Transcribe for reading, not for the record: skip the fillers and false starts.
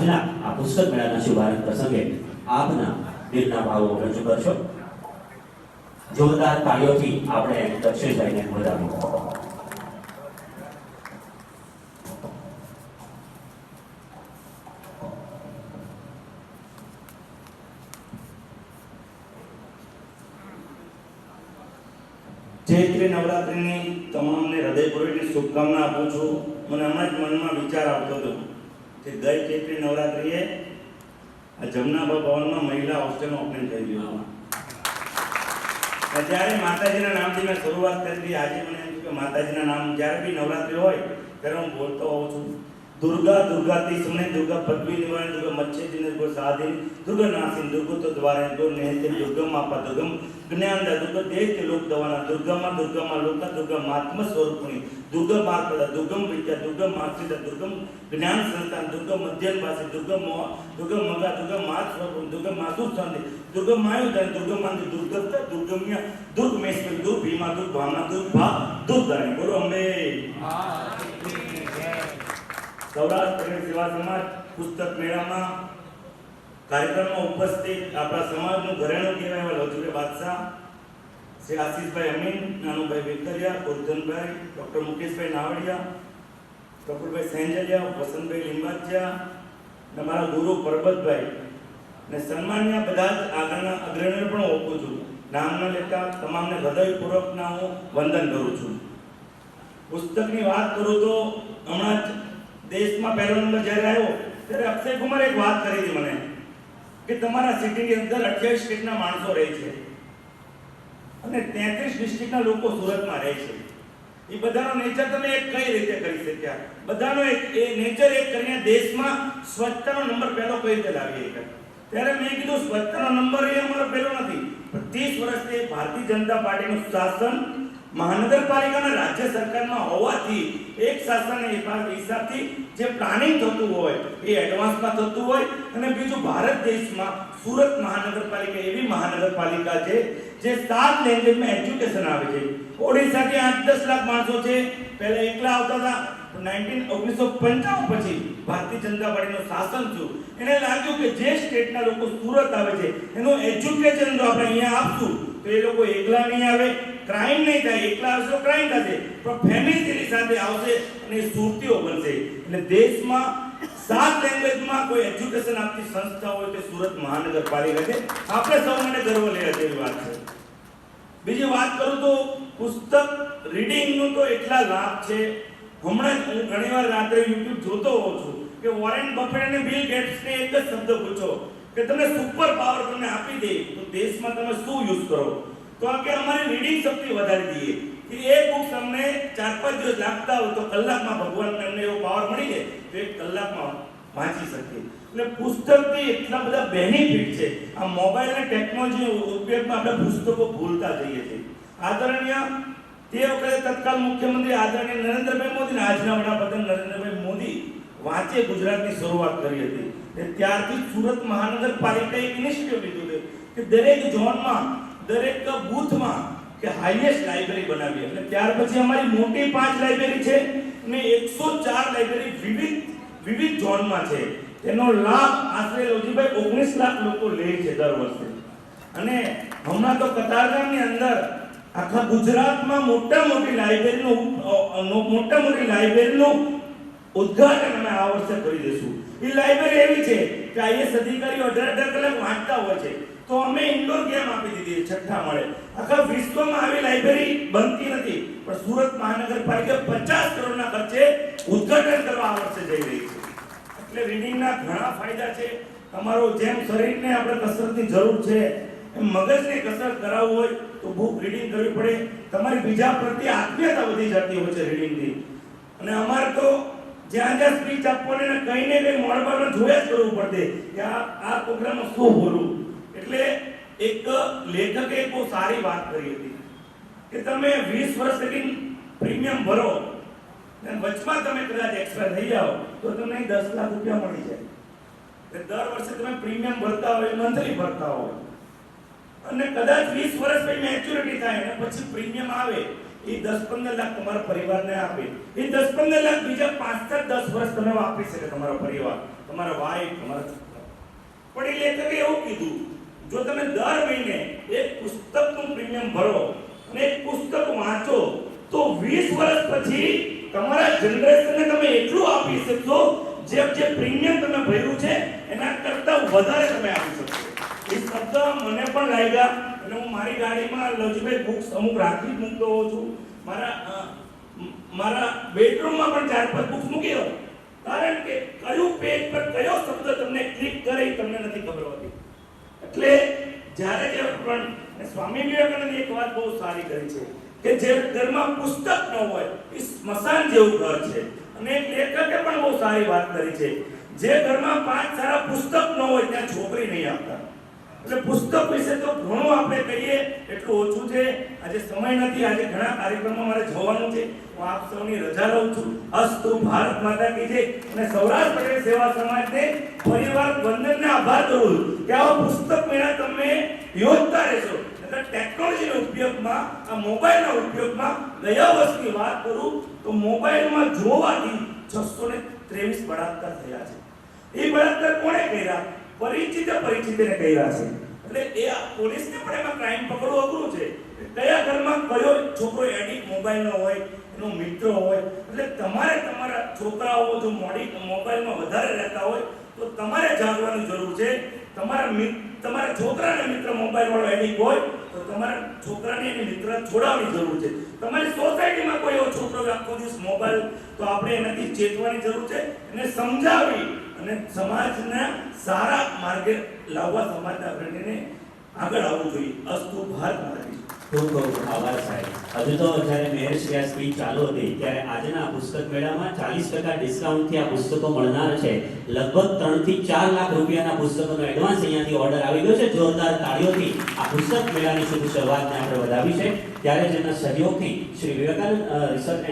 આજના આ પુસ્તક મેળાના શુભારંભ પ્રસંગે આપના દિલના ભાવો રજૂ કરશો. જોરદાર તાળીઓથી આપણે દક્ષિણભાઈને વધાવીએ. ચૈત્રી નવરાત્રિની તમામને હૃદયપૂર્વકની શુભકામના આપું છું. મને હમણાં જ મનમાં વિચાર આવતો હતો કે ગઈ ચૈત્રી નવરાત્રિએ આ જમનાબા ભવનમાં મહિલા હોસ્ટેલનું ઓપનિંગ થઈ ગયું હતું. જ્યારે માતાજીના નામથી મેં શરૂઆત કરી, આજે મને એમ થયું કે માતાજીના નામ જ્યારે બી નવરાત્રિ હોય ત્યારે હું બોલતો હોઉં છું. दुर्गा दुर्गाति सुने दुर्गा पृथ्वी निवारण दुर्गा मच्छे जिने दुर्गा साधिन दुर्गा नासिन दुर्गा तो द्वारे दुर्गा नेहते दुर्गा मापा दुर्गम ज्ञान दुर्गा देह के लोक दवाना दुर्गा मा लोका दुर्गा मात्म स्वरूपिणी दुर्गा मार्कड़ा दुर्गम विद्या दुर्गा मार्सिता दुर्गम ज्ञान संस्थान दुर्गा मध्यम वासी दुर्गा मगा दुर्गा मात स्वरूप दुर्गा मासु संधि दुर्गा मायुधन दुर्गा मंदिर दुर्गता दुर्गम्य दुर्ग मेश्वर दुर्ग भीमा दुर्ग भावना दुर्ग भा दुर्ग दानी बोलो अम्बे सौराष्ट्र सेवा समाज पुस्तक मेळाમાં કાર્યક્રમમાં ઉપસ્થિત આપણા સમાજનું ઘરેણું કહેવાય એવા લજુરે બાદશાહ શ્રી આશીષભાઈ અમીન, નાનુભાઈ વેકરિયા, ગોરધનભાઈ, ડોક્ટર મુકેશભાઈ નાવડિયા, પ્રફુલભાઈ સેંજલિયા, વસંતભાઈ લિંબાચિયા અને મારા ગુરુ પરબતભાઈ અને સન્માનીય બધા જ આગળના અગ્રણીઓ પણ ઓળખું છું. નામ ન લેતા તમામને હૃદયપૂર્વકના હું વંદન કરું છું. પુસ્તકની વાત કરું તો હમણાં જ દેશમાં પહેલો નંબર જ્યારે આવ્યો ત્યારે અક્ષય કુમારે એક વાત કરી હતી મને કે તમારા સિટીની અંદર 28 સ્ટેટના માણસો રહે છે અને 33 ડિસ્ટ્રિક્ટના લોકો સુરતમાં રહે છે. એ બધાનો નેચર તમે એક કઈ રીતે કરી શક્યા? બધાનો એક એ નેચર એક કરીને દેશમાં સ્વચ્છતાનો નંબર પહેલો કઈ રીતે લાવી શક્યા? ત્યારે મેં કીધું સ્વચ્છતાનો નંબર એ અમારો પહેલો નથી, પણ 30 વર્ષથી ભારતીય જનતા પાર્ટીનું શાસન મહાનગરપાલિકાના રાજ્ય સરકારમાં હોવાથી એક શાસનના હિસાબથી જે પ્લાનિંગ થતું હોય એ એડવાન્સમાં થતું હોય અને બીજું ભારત દેશમાં સુરત મહાનગરપાલિકા એવી મહાનગરપાલિકા છે જે 7 લેંગ્વેજમાં એજ્યુકેશન આવે છે. ઓડિશાથી 8-10 લાખ માણસો છે, પહેલા એકલા આવતા હતા. 1995 પછી ભારતીય જનતા પાર્ટીનું શાસન થયું, એને લાગ્યું કે જે સ્ટેટના લોકો સુરત આવે છે એનું એજ્યુકેશન જો આપણે અહીંયા આપશું તો એ લોકો એકલા નહીં આવે, ક્રાઇમ નહીં થાય. એકલા આવશે તો ક્રાઇમ થશે, પણ ફેમિલી સાથે આવશે અને સુરતીઓ બનશે. એટલે દેશમાં 7 લેંગ્વેજમાં કોઈ એજ્યુકેશન આપતી સંસ્થા હોય તો સુરત મહાનગરપાલિકા છે. આપણે સૌને ગર્વ લેવા જેવી વાત છે. બીજી વાત કરું તો પુસ્તક રીડિંગનું તો એટલા લાભ છે. હમણાં જ હું ઘણીવાર રાત્રે YouTube જોતો હોઉં છું કે વોરેન બફેટ અને બિલ ગેટ્સને એક જ શબ્દ પૂછો કે તમને સુપર પાવર તમને આપી દે તો દેશમાં તમે શું યુઝ કરો? તો આ કે અમારી રીડિંગ શક્તિ વધારી દઈએ કે એક બુક તમને 4-5 દિવસ લાગતા હોય તો કલાકમાં ભગવાન તમને એવો પાવર મળી જાય તો 1 કલાકમાં વાંચી શકીએ. એટલે પુસ્તકથી એટલા બધા બેનિફિટ છે. આ મોબાઈલ અને ટેકનોલોજી ઉપયોગમાં આપણે પુસ્તકો ભૂલતા જઈએ છીએ. આદરણીય તે વખતે તત્કાલ મુખ્યમંત્રી આદરણીય નરેન્દ્રભાઈ મોદી અને આજના વડાપ્રધાન નરેન્દ્રભાઈ મોદી વાંચે ગુજરાતની શરૂઆત કરી હતી. ત્યારથી સુરત મહાનગરપાલિકાએ ઇનિશિયેટિવ લીધું છે કે દરેક ઝોનમાં દરેક બૂથમાં કે હાઈએસ્ટ લાઇબ્રેરી બનાવી. એટલે ત્યાર પછી અમારી મોટી 5 લાઇબ્રેરી છે અને 104 લાઇબ્રેરી વિવિધ ઝોનમાં છે. તેનો લાભ આશરે લોજીભાઈ 19 લાખ લોકો લે છે દર વર્ષે. અને હમણાં તો કતારગામની અંદર આખા ગુજરાતમાં મોટા મોટી લાઇબ્રેરીનું ઉદ્ઘાટન અમે આ વર્ષે કરી દઈશું. એ લાઇબ્રેરી એવી છે કે આઈએસ અધિકારીઓ 18 કલાક વાંચતા હોય છે તો અમે ઇન્ડોર ગેમ આપી દીધી છે 6ઠ્ઠા માળે. આખા વિશ્વમાં આવી લાઇબ્રેરી બનતી નથી, પણ સુરત મહાનગરપાલિકા 50 કરોડના ખર્ચે ઉદ્ઘાટન કરવા આ વર્ષે જઈ રહી છે. એટલે રીડિંગના ઘણા ફાયદા છે. તમારો જેમ શરીરને આપણે કસરતની જરૂર છે એમ મગજને કસરત કરાવવું હોય તો બુક રીડિંગ કરવી પડે. તમારી બીજા પ્રત્યે આત્મીયતા વધી જતી હોય છે રીડિંગથી. અને અમારે તો જ્યાં જ્યાં સ્પીચ આપવાની ને કઈ ને કઈ મોડમાં જોયા જ કરવું પડે કે આ પ્રોગ્રામમાં શું બોલવું. એટલે એક લેખકે બહુ સારી વાત કરી હતી કે તમે 20 વર્ષ સુધી પ્રીમિયમ ભરો અને વચમાં તમે કદાચ એક્સપાયર થઈ જાઓ તો તમને 10 લાખ રૂપિયા મળી જાય. એટલે દર વર્ષે તમે પ્રીમિયમ ભરતા હોય, મંથલી ભરતા હોય અને કદાચ 20 વર્ષ પછી મેચ્યોરિટી થાય અને પછી પ્રીમિયમ આવે એ 10-15 લાખ તમારા પરિવારને આપે. એ 10-15 લાખ બીજા 5-10 વર્ષ તમે વાપરી શકે તમારો પરિવાર. તમારા વાઈફ, તમારા છોકરા. પણ એ લેખકે એવું કીધું, જો તમે દર મહિને એક પુસ્તકનું પ્રીમિયમ ભરો અને એક પુસ્તક વાંચો તો 20 વર્ષ પછી તમારા જનરેશનને તમે એટલું આપી શકશો જે પ્રીમિયમ તમે ભર્યું છે એના કરતાં વધારે તમે આપી શકશો. એ શબ્દ મને પણ લાગ્યા અને હું મારી ગાડીમાં લવજીભાઈ બુક્સ અમુક રાખી જ મૂકતો હોઉં છું. મારા બેડરૂમમાં પણ 4-5 બુક્સ મૂકી દઉં, કારણ કે કયું પેજ પર કયો શબ્દ તમને ક્લિક કરે એ તમને નથી ખબર હોતી. એટલે જ્યારે પણ સ્વામી વિવેકાનંદે એક વાત બહુ સારી કરી છે કે જે ઘરમાં પુસ્તક ન હોય એ સ્મશાન જેવું ઘર છે. અને એક લેખકે પણ બહુ સારી વાત કરી છે, જે ઘરમાં 5 સારા પુસ્તક ન હોય ત્યાં છોકરી નહીં આપતા. એટલે પુસ્તક વિશે તો ઘણું આપણે કહીએ એટલું ઓછું છે. આજે સમય નથી, આજે ઘણા કાર્યક્રમમાં મારે જવાનું છે. હું આપ સૌની રજા લઉં છું. અસ્તુ ભારત માતા કી જય. અને સૌરાષ્ટ્ર પટેલ સેવા સમાજને પરિવાર વંદનને આભાર કરું છું કે આવા પુસ્તક મેળા તમે યોજતા રહેશો. એટલે ટેકનોલોજીના ઉપયોગમાં, આ મોબાઈલના ઉપયોગમાં ગયા વર્ષની વાત કરું તો મોબાઈલમાં જોવાથી 623 બળાત્કાર થયા છે. એ બળાત્કાર કોણે કર્યા? પરિચિતે કર્યા છે. એટલે એ પોલીસને પણ એમાં ક્રાઇમ પકડવું અઘરું છે. કયા ઘરમાં કયો છોકરો એડિક્ટ મોબાઈલનો હોય, એનો મિત્ર હોય. એટલે તમારે તમારા છોકરાઓ જો મોબાઈલમાં વધારે રહેતા હોય તો તમારે જાગવાની જરૂર છે. તમારા છોકરાને મિત્ર મોબાઈલ વાળો એડિક્ટ હોય તો તમારા છોકરાને એની મિત્ર છોડાવવાની જરૂર છે. તમારી સોસાયટીમાં કોઈ એવો છોકરો આખો દિવસ મોબાઈલ, તો આપણે એનાથી ચેતવાની જરૂર છે, એને સમજાવી અને સમાજના સારા માર્ગે લાવવા સમાજના અગ્રણીને આગળ આવવું જોઈએ. અસ્તુ ભારત માતા કી જય. ખૂબ ખૂબ આભાર સાહેબ. હજુ તો જ્યારે મેયરશ્રી આ સ્પીચ ચાલુ હતી ત્યારે આજના પુસ્તક મેળામાં 40% ડિસ્કાઉન્ટથી આ પુસ્તકો મળનાર છે. લગભગ 3 થી 4 લાખ રૂપિયાના પુસ્તકોનો એડવાન્સ અહીંયાથી ઓર્ડર આવી ગયો છે. જોરદાર તાળીઓથી આ પુસ્તક મેળાની શુભ શરૂઆતને આપણે વધાવી છે. ત્યારે જેના સહયોગથી શ્રી વિવેકાનંદ રિસર્ચ